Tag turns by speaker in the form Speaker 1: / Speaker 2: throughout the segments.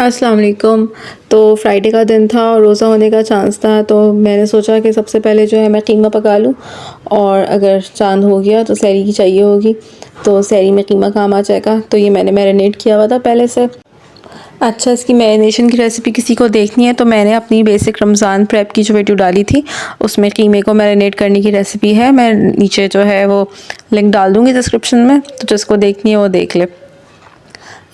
Speaker 1: अस्सलाम वालेकुम। तो फ्राइडे का दिन था और रोज़ा होने का चांस था, तो मैंने सोचा कि सबसे पहले जो है मैं कीमा पका लूँ और अगर चांद हो गया तो सहरी की चाहिए होगी, तो सहरी में कीमा काम आ जाएगा। तो ये मैंने मैरिनेट किया हुआ था पहले से। अच्छा, इसकी मैरिनेशन की रेसिपी किसी को देखनी है तो मैंने अपनी बेसिक रमज़ान प्रेप की जो वीडियो डाली थी उसमें कीमे को मैरिनेट करने की रेसिपी है। मैं नीचे जो है वो लिंक डाल दूँगी डिस्क्रिप्शन में, तो जिसको देखनी है वो देख ले।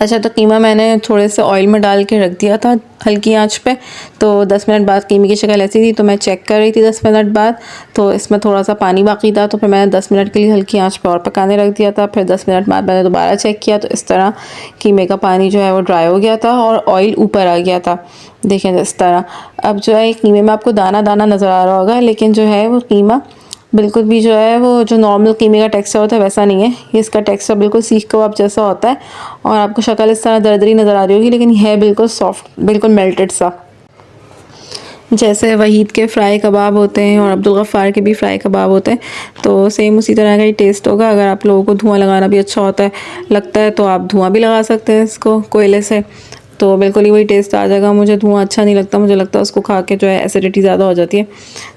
Speaker 1: अच्छा, तो कीमा मैंने थोड़े से ऑयल में डाल के रख दिया था हल्की आंच पे। तो 10 मिनट बाद कीमे की शक्ल ऐसी थी, तो मैं चेक कर रही थी 10 मिनट बाद, तो इसमें थोड़ा सा पानी बाकी था, तो फिर मैंने 10 मिनट के लिए हल्की आंच पे और पकाने रख दिया था। फिर 10 मिनट बाद मैंने दोबारा चेक किया, तो इस तरह कीमे का पानी जो है वो ड्राई हो गया था और ऑयल ऊपर आ गया था। देखें इस तरह। अब जो है कीमे में आपको दाना दाना नज़र आ रहा होगा, लेकिन जो है वो कीमा बिल्कुल भी जो है वो जो नॉर्मल कीमे का टेक्सचर होता है वैसा नहीं है। ये इसका टेक्सचर बिल्कुल सीख कबाब जैसा होता है और आपको शक्ल इस तरह दरदरी नज़र आ रही होगी, लेकिन है बिल्कुल सॉफ्ट, बिल्कुल मेल्टेड सा। जैसे वहीद के फ़्राई कबाब होते हैं और अब्दुल गफ़्फ़ार के भी फ़्राई कबाब होते हैं, तो सेम उसी तरह का ही टेस्ट होगा। अगर आप लोगों को धुआं लगाना भी अच्छा होता है लगता है तो आप धुआं भी लगा सकते हैं इसको कोयले से, तो बिल्कुल ही वही टेस्ट आ जाएगा। मुझे धुआं अच्छा नहीं लगता, मुझे लगता है उसको खा के जो है एसिडिटी ज़्यादा हो जाती है,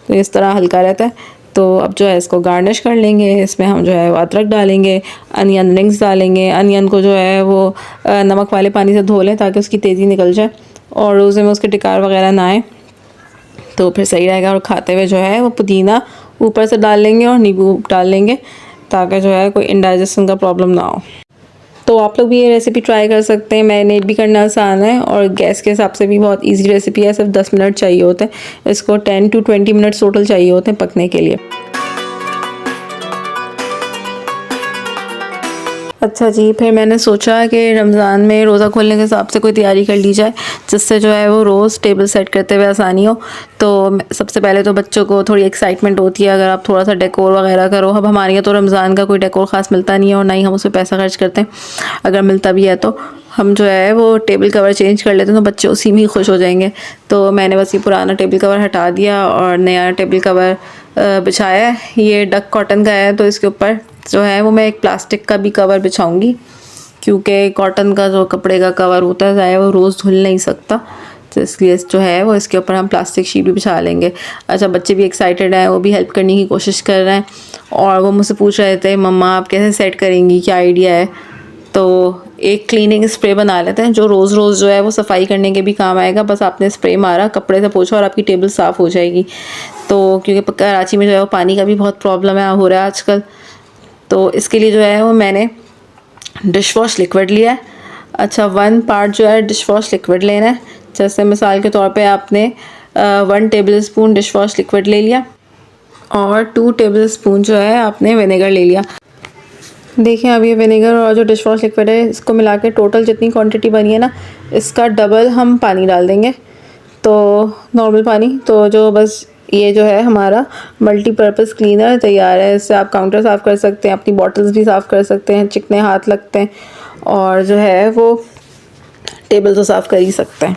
Speaker 1: तो इस तरह हल्का रहता है। तो अब जो है इसको गार्निश कर लेंगे। इसमें हम जो है अदरक डालेंगे, अनियन रिंग्स डालेंगे। अनियन को जो है वो नमक वाले पानी से धो लें ताकि उसकी तेज़ी निकल जाए और रोज़े में उसके टिकार वगैरह ना आए, तो फिर सही रहेगा। और खाते हुए जो है वो पुदीना ऊपर से डाल लेंगे और नींबू डाल लेंगे ताकि जो है कोई इंडाइजेशन का प्रॉब्लम ना हो। तो आप लोग भी ये रेसिपी ट्राई कर सकते हैं। मैरिनेट भी करना आसान है और गैस के हिसाब से भी बहुत इजी रेसिपी है। सिर्फ 10 मिनट चाहिए होते हैं, इसको 10 to 20 मिनट्स टोटल चाहिए होते हैं पकने के लिए। अच्छा जी, फिर मैंने सोचा कि रमज़ान में रोज़ा खोलने के हिसाब से कोई तैयारी कर ली जाए जिससे जो है वो रोज़ टेबल सेट करते हुए आसानी हो। तो सबसे पहले तो बच्चों को थोड़ी एक्साइटमेंट होती है अगर आप थोड़ा सा डेकोर वगैरह करो। अब हमारे यहाँ तो रमज़ान का कोई डेकोर ख़ास मिलता नहीं है और ना ही हम उस पर पैसा खर्च करते हैं। अगर मिलता भी है तो हम जो है वो टेबल कवर चेंज कर लेते हैं, तो बच्चे उसी में ही खुश हो जाएंगे। तो मैंने बस ये पुराना टेबल कवर हटा दिया और नया टेबल कवर बिछाया है। ये डक कॉटन का है, तो इसके ऊपर जो है वो मैं एक प्लास्टिक का भी कवर बिछाऊंगी, क्योंकि कॉटन का जो कपड़े का कवर होता है वो रोज़ धुल नहीं सकता, तो इसलिए जो है वो इसके ऊपर हम प्लास्टिक शीट भी बिछा लेंगे। अच्छा, बच्चे भी एक्साइटेड हैं, वो भी हेल्प करने की कोशिश कर रहे हैं और वो मुझसे पूछ रहे थे मम्मा आप कैसे सेट करेंगी, क्या आइडिया है। तो एक क्लीनिंग स्प्रे बना लेते हैं जो रोज़ रोज़ जो है वो सफाई करने के भी काम आएगा। बस आपने स्प्रे मारा, कपड़े से पोंछा और आपकी टेबल साफ़ हो जाएगी। तो क्योंकि कराची में जो है वो पानी का भी बहुत प्रॉब्लम हो रहा है आजकल, तो इसके लिए जो है वो मैंने डिश वॉश लिक्विड लिया है। अच्छा, 1 पार्ट जो है डिश वॉश लिक्विड लेना है। जैसे मिसाल के तौर पे आपने 1 table spoon dish wash liquid ले लिया और 2 टेबल स्पून जो है आपने विनेगर ले लिया। देखिए, अब ये विनेगर और जो डिश वॉश लिक्विड है इसको मिला के टोटल जितनी क्वांटिटी बनी है ना, इसका डबल हम पानी डाल देंगे, तो नॉर्मल पानी। तो जो बस ये जो है हमारा मल्टीपर्पज़ क्लीनर तैयार है। इससे आप काउंटर साफ़ कर सकते हैं, अपनी बॉटल्स भी साफ़ कर सकते हैं, चिकने हाथ लगते हैं और जो है वो टेबल तो साफ़ कर ही सकते हैं।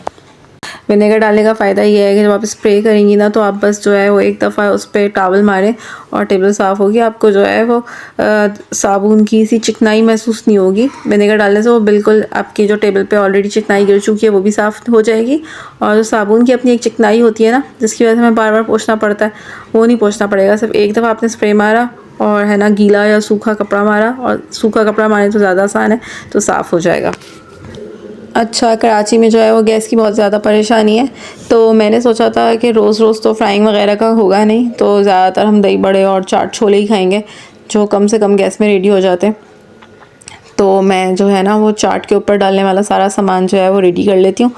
Speaker 1: विनेगर डालने का फ़ायदा ये है कि जब आप स्प्रे करेंगी ना, तो आप बस जो है वो एक दफ़ा उस पर टॉवल मारें और टेबल साफ़ होगी। आपको जो है वो साबुन की सी चिकनाई महसूस नहीं होगी। विनेगर डालने से वो बिल्कुल आपकी जो टेबल पे ऑलरेडी चिकनाई गिर चुकी है वो भी साफ़ हो जाएगी, और जो साबुन की अपनी एक चिकनाई होती है ना जिसकी वजह से हमें बार बार पोंछना पड़ता है, वो नहीं पोंछना पड़ेगा। सिर्फ एक दफ़ा आपने स्प्रे मारा और है ना गीला या सूखा कपड़ा मारा, और सूखा कपड़ा मारने तो ज़्यादा आसान है, तो साफ़ हो जाएगा। अच्छा, कराची में जो है वो गैस की बहुत ज़्यादा परेशानी है, तो मैंने सोचा था कि रोज़ रोज़ तो फ्राइंग वगैरह का होगा नहीं, तो ज़्यादातर हम दही बड़े और चाट छोले ही खाएंगे जो कम से कम गैस में रेडी हो जाते हैं। तो मैं जो है ना वो चाट के ऊपर डालने वाला सारा सामान जो है वो रेडी कर लेती हूँ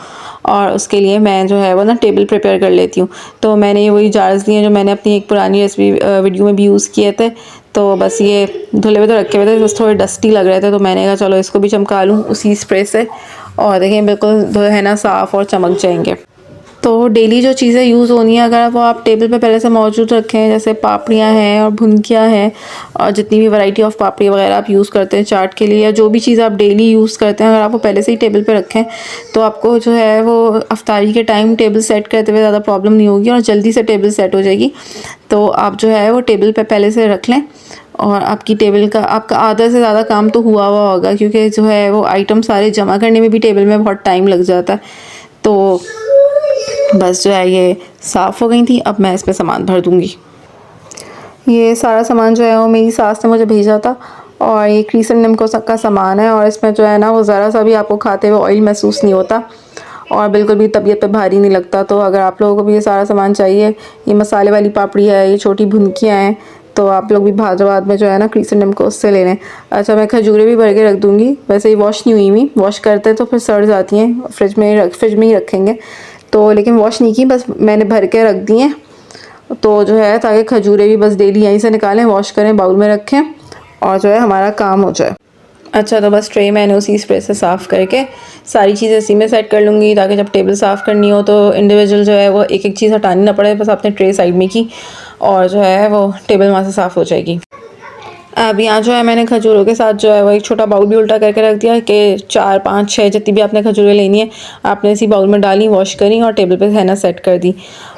Speaker 1: और उसके लिए मैं जो है वो ना टेबल प्रिपेयर कर लेती हूँ। तो मैंने ये वही जार्स लिए जो मैंने अपनी एक पुरानी रेसिपी वीडियो में भी यूज़ किए थे, तो बस ये धुले हुए तो रखे हुए थे, बस थोड़े डस्टी लग रहे थे, तो मैंने कहा चलो इसको भी चमका लूँ उसी स्प्रे से, और देखें बिल्कुल जो है ना साफ़ और चमक जाएंगे। तो डेली जो चीज़ें यूज़ होनी है अगर वो आप टेबल पे पहले से मौजूद रखें, जैसे पापड़ियाँ हैं और भुनकियाँ हैं और जितनी भी वैरायटी ऑफ पापड़ी वगैरह आप यूज़ करते हैं चाट के लिए, या जो भी चीज़ आप डेली यूज़ करते हैं अगर आप वो पहले से ही टेबल पे रखें, तो आपको जो है वो अफ्तारी के टाइम टेबल सेट करते हुए ज़्यादा प्रॉब्लम नहीं होगी और जल्दी से टेबल सेट हो जाएगी। तो आप जो है वो टेबल पे पहले से रख लें और आपकी टेबल का आपका आधा से ज़्यादा काम तो हुआ होगा, क्योंकि जो है वो आइटम सारे जमा करने में भी टेबल में बहुत टाइम लग जाता है। तो बस जो है ये साफ़ हो गई थी, अब मैं इस पर सामान भर दूँगी। ये सारा सामान जो है वो मेरी सास ने मुझे भेजा था, और ये क्रीसन निम्को का सामान है, और इसमें जो है ना वो ज़रा सा भी आपको खाते हुए ऑयल महसूस नहीं होता और बिल्कुल भी तबीयत पे भारी नहीं लगता। तो अगर आप लोगों को भी ये सारा सामान चाहिए, ये मसाले वाली पापड़ी है, ये छोटी भुनकियाँ हैं, तो आप लोग भी हैदराबाद में जो है ना क्रीसन निम्को उससे ले लें। अच्छा, मैं खजूरें भी भर के रख दूँगी, वैसे ही वॉश नहीं हुई, वॉश करते तो फिर सड़ जाती हैं, फ्रिज में ही रखेंगे तो, लेकिन वॉश नहीं की, बस मैंने भर के रख दी हैं। तो जो है ताकि खजूरें भी बस डेली यहीं से निकालें, वॉश करें, बाउल में रखें और जो है हमारा काम हो जाए। अच्छा, तो बस ट्रे मैंने उसी स्प्रे से साफ़ करके सारी चीज़ें इसी में सेट कर लूँगी, ताकि जब टेबल साफ़ करनी हो तो इंडिविजुअल जो है वो एक एक चीज़ हटानी ना पड़े, बस आपने ट्रे साइड में की और जो है वो टेबल वहाँ से साफ़ हो जाएगी। अब यहाँ जो है मैंने खजूरों के साथ जो है वो एक छोटा बाउल भी उल्टा करके रख दिया कि 4, 5, 6 जितनी भी आपने खजूरें लेनी है आपने इसी बाउल में डाली, वॉश करी और टेबल पे है ना सेट कर दी।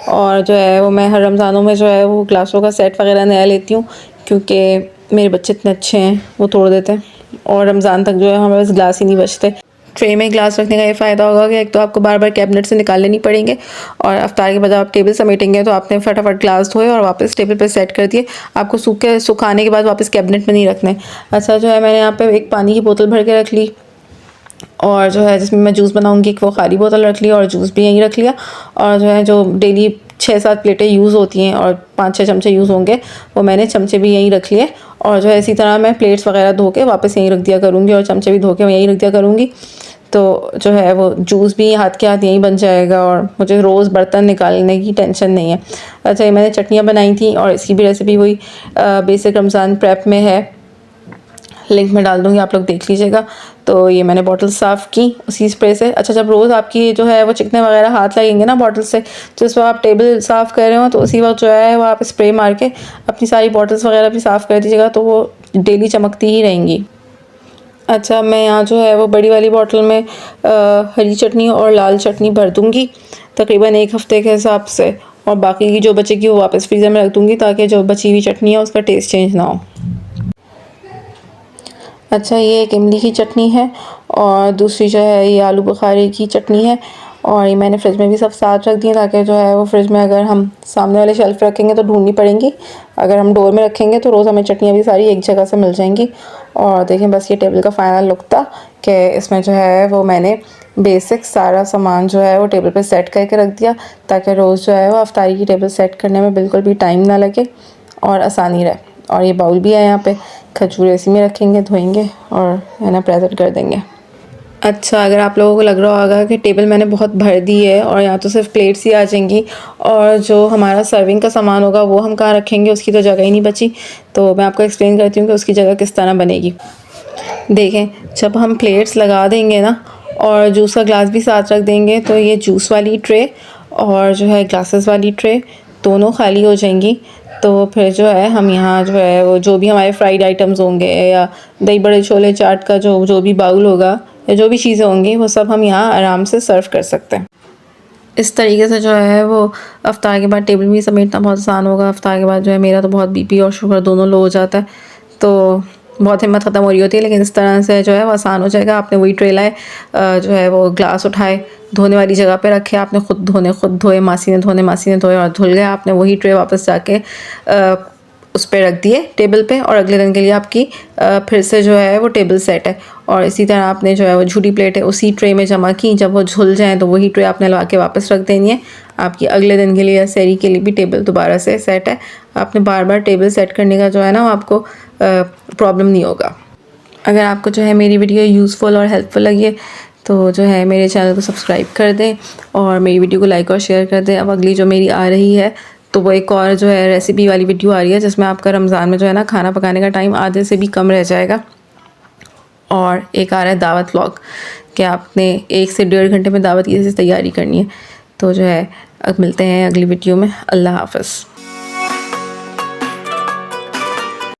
Speaker 1: और जो है वो मैं हर रमज़ानों में जो है वो ग्लासों का सेट वगैरह नया लेती हूँ, क्योंकि मेरे बच्चे इतने अच्छे हैं, वो तोड़ देते हैं और रमज़ान तक जो है हमारे पास ग्लास ही नहीं बचते। ट्रे में ग्लास रखने का ये फ़ायदा होगा कि एक तो आपको बार बार कैबिनेट से निकालने नहीं पड़ेंगे, और अफ्तार के बाद आप टेबल समेटेंगे तो आपने फटाफट ग्लास धोए और वापस टेबल पर सेट कर दिए, आपको सुखाने के बाद वापस कैबिनेट में नहीं रखने। अच्छा, जो है मैंने यहाँ पे एक पानी की बोतल भर के रख ली, और जो है जिसमें मैं जूस बनाऊँगी एक वो खाली बोतल रख ली और जूस भी यहीं रख लिया। और जो है जो डेली 6-7 प्लेटें यूज़ होती हैं और 5-6 चमचे यूज़ होंगे, वो मैंने चमचे भी यहीं रख लिए। और जो है इसी तरह मैं प्लेट्स वगैरह धो के वापस यहीं रख दिया करूँगी और चमचे भी धो के यहीं रख दिया करूँगी। तो जो है वो जूस भी हाथ के हाथ यहीं बन जाएगा और मुझे रोज़ बर्तन निकालने की टेंशन नहीं है। अच्छा, ये मैंने चटनियाँ बनाई थी और इसकी भी रेसिपी वही बेसिक रमज़ान प्रेप में है, लिंक में डाल दूँगी, आप लोग देख लीजिएगा। तो ये मैंने बॉटल साफ़ की उसी स्प्रे से। अच्छा, जब रोज़ आपकी जो है वो चिकने वगैरह हाथ लगेंगे ना बॉटल से, तो इस वक्त आप टेबल साफ़ कर रहे हो तो उसी वक्त जो है वो आप स्प्रे मार के अपनी सारी बॉटल्स वगैरह भी साफ़ कर दीजिएगा, तो वो डेली चमकती ही रहेंगी। अच्छा, मैं यहाँ जो है वो बड़ी वाली बॉटल में हरी चटनी और लाल चटनी भर दूँगी तकरीबन 1 हफ़्ते के हिसाब से, और बाकी की जो बचेगी वो वापस फ्रीज़र में रख दूँगी ताकि जो बची हुई चटनी है उसका टेस्ट चेंज ना हो। अच्छा, ये एक इमली की चटनी है और दूसरी जो है ये आलू बुखारे की चटनी है, और ये मैंने फ्रिज में भी सब साथ रख दिए ताकि जो है वो फ्रिज में अगर हम सामने वाले शेल्फ रखेंगे तो ढूंढनी पड़ेंगी, अगर हम डोर में रखेंगे तो रोज़ हमें चटनियाँ भी सारी एक जगह से मिल जाएंगी। और देखें, बस ये टेबल का फ़ाइनल लुक था कि इसमें जो है वो मैंने बेसिक सारा सामान जो है वो टेबल पर सेट करके रख दिया ताकि रोज़ जो है वो अफ्तारी की टेबल सेट करने में बिल्कुल भी टाइम ना लगे और आसानी रहे। और ये बाउल भी है, यहाँ पे खजूर इसी में रखेंगे, धोएंगे और है ना प्रेजेंट कर देंगे। अच्छा, अगर आप लोगों को लग रहा होगा कि टेबल मैंने बहुत भर दी है और यहाँ तो सिर्फ प्लेट्स ही आ जाएंगी और जो हमारा सर्विंग का सामान होगा वो हम कहाँ रखेंगे, उसकी तो जगह ही नहीं बची, तो मैं आपको एक्सप्लेन करती हूँ कि उसकी जगह किस तरह बनेगी। देखें, जब हम प्लेट्स लगा देंगे ना और जूस का ग्लास भी साथ रख देंगे तो ये जूस वाली ट्रे और जो है ग्लासेस वाली ट्रे दोनों खाली हो जाएंगी। तो फिर जो है हम यहाँ जो है वो जो भी हमारे फ्राइड आइटम्स होंगे या दही बड़े छोले चाट का जो भी बाउल होगा या जो भी चीज़ें होंगी वो सब हम यहाँ आराम से सर्व कर सकते हैं। इस तरीके से जो है वो अफ्तार के बाद टेबल भी समेटना बहुत आसान होगा। अफ्तार के बाद जो है मेरा तो बहुत बीपी और शुगर दोनों लो हो जाता है, तो बहुत हिम्मत ख़त्म हो रही होती है, लेकिन इस तरह से जो है वो आसान हो जाएगा। आपने वही ट्रे लाए, जो है वो ग्लास उठाए, धोने वाली जगह पे रखे, आपने खुद धोए, मासी ने धोए और धुल गए, आपने वही ट्रे वापस जाके उस पर रख दिए टेबल पे, और अगले दिन के लिए आपकी फिर से जो है वो टेबल सेट है। और इसी तरह आपने जो है वो झूठी प्लेटें उसी ट्रे में जमा की, जब वो झुल जाएँ तो वही ट्रे आपने लगा के वापस रख देनी है। आपकी अगले दिन के लिए या सहरी के लिए भी टेबल दोबारा से सेट है। आपने बार बार टेबल सेट करने का जो है ना आपको प्रॉब्लम नहीं होगा। अगर आपको जो है मेरी वीडियो यूज़फुल और हेल्पफुल लगी है तो जो है मेरे चैनल को सब्सक्राइब कर दें और मेरी वीडियो को लाइक और शेयर कर दें। अब अगली जो मेरी आ रही है तो वो एक और जो है रेसिपी वाली वीडियो आ रही है जिसमें आपका रमज़ान में जो है ना खाना पकाने का टाइम आधे से भी कम रह जाएगा। और एक आ रहा है दावत व्लॉग कि आपने 1 से 1.5 घंटे में दावत की तैयारी करनी है। तो जो है अब मिलते हैं अगली वीडियो में। अल्लाह हाफ़िज़।